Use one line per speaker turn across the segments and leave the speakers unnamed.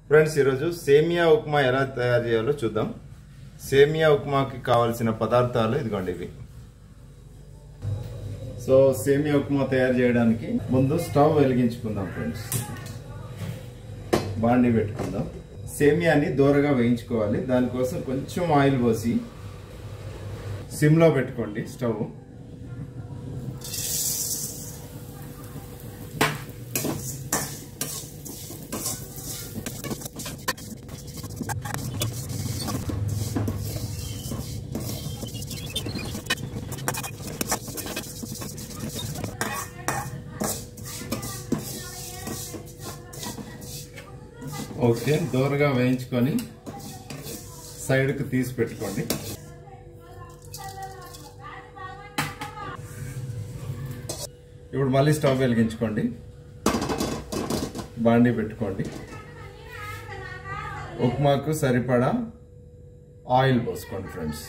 Friends ఈరోజు సేమియా ఉప్మా ఎలా తయారు చేయాలో చూద్దాం. సేమియా ఉప్మాకి కావాల్సిన పదార్థాలు ఇదిగోండి ఇవి. సో సేమియా ఉప్మా తయారు చేయడానికి ముందు స్టవ్ వెలిగించుకుందాం ఫ్రెండ్స్. బాండి పెట్టుకుందాం. సేమియాని దూరగా వేయించుకోవాలి. దానికోసం కొంచెం ఆయిల్ పోసి సిమ్లో పెట్టుకోండి స్టవ్. ఓకే, దూరగా వేయించుకొని సైడ్కి తీసి పెట్టుకోండి. ఇప్పుడు మళ్ళీ స్టవ్ వెలిగించుకోండి. బాండీ పెట్టుకోండి. ఉప్మాకు సరిపడా ఆయిల్ పోసుకోండి ఫ్రెండ్స్.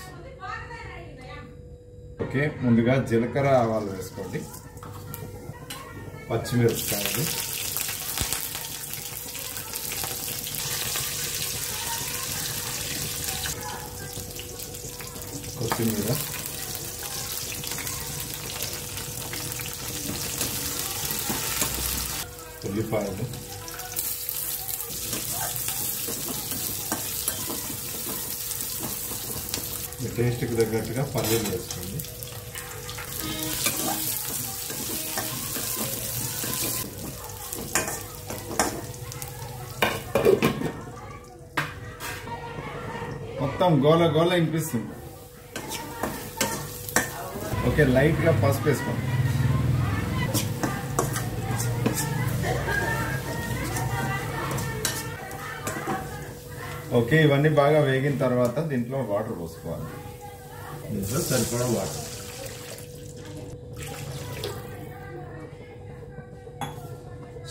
ఓకే, ముందుగా జీలకర్ర ఆవాలు వేసుకోండి. పచ్చిమిరపకాయలు, కొత్తిమీర, ఉల్లిపాయలు, మీ టేస్ట్కి తగ్గట్టుగా పల్లీలు వేసుకోండి. మొత్తం గోల గోల వినిపిస్తుంది. ఓకే, లైట్ గా పసుపు వేసుకోండి. ఓకే, ఇవన్నీ బాగా వేగిన తర్వాత దీంట్లో వాటర్ పోసుకోవాలి. దీంట్లో సరిపడా వాటర్.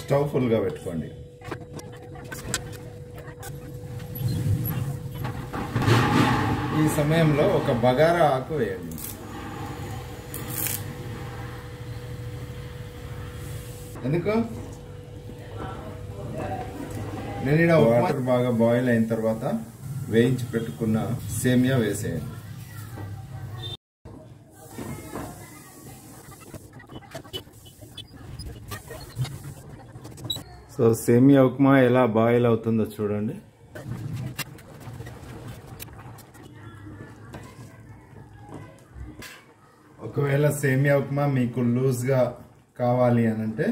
స్టవ్ ఫుల్ గా పెట్టుకోండి. ఈ సమయంలో ఒక బగారా ఆకు వేయండి. ఎందుకు నేను ఇక్కడ వాటర్ బాగా బాయిల్ అయిన తర్వాత వేయించి పెట్టుకున్న సేమియా వేసేయండి. సో సేమియా ఉప్మా ఎలా బాయిల్ అవుతుందో చూడండి. ఒకవేళ సేమియా ఉప్మా మీకు లూజ్గా కావాలి అని అంటే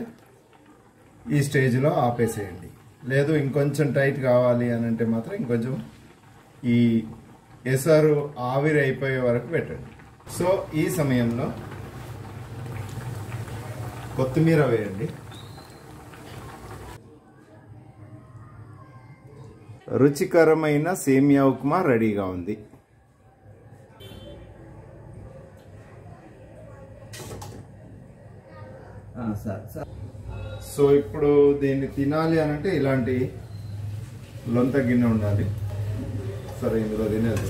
ఈ స్టేజ్లో ఆపేసేయండి. లేదు ఇంకొంచెం టైట్ కావాలి అని అంటే మాత్రం ఇంకొంచెం ఈ ఎసరు ఆవిరి అయిపోయే వరకు పెట్టండి. సో ఈ సమయంలో కొత్తిమీర వేయండి. రుచికరమైన సేమియా ఉప్మా రెడీగా ఉంది. సో ఇప్పుడు దీన్ని తినాలి అనంటే ఇలాంటి లొంత గిన్నె ఉండాలి. సరే, ఇందులో తినేది.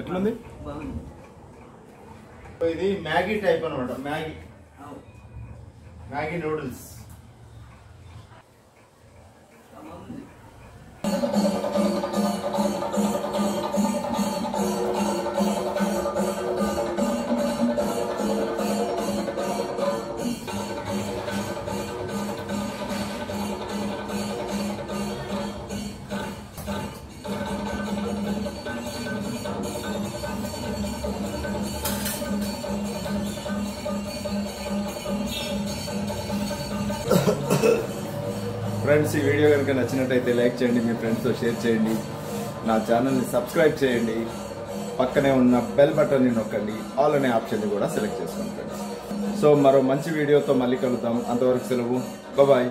ఎట్లుంది? ఇది మ్యాగీ టైప్ అనమాట. Maggi noodles. ఫ్రెండ్స్, ఈ వీడియో కనుక నచ్చినట్టయితే లైక్ చేయండి, మీ ఫ్రెండ్స్తో షేర్ చేయండి, నా ఛానల్ని సబ్స్క్రైబ్ చేయండి, పక్కనే ఉన్న బెల్ బటన్ని నొక్కండి, ఆల్ అనే ఆప్షన్ని కూడా సెలెక్ట్ చేసుకోండి ఫ్రెండ్స్. సో మరో మంచి వీడియోతో మళ్ళీ కలుద్దాం. అంతవరకు సెలవు. బాయ్.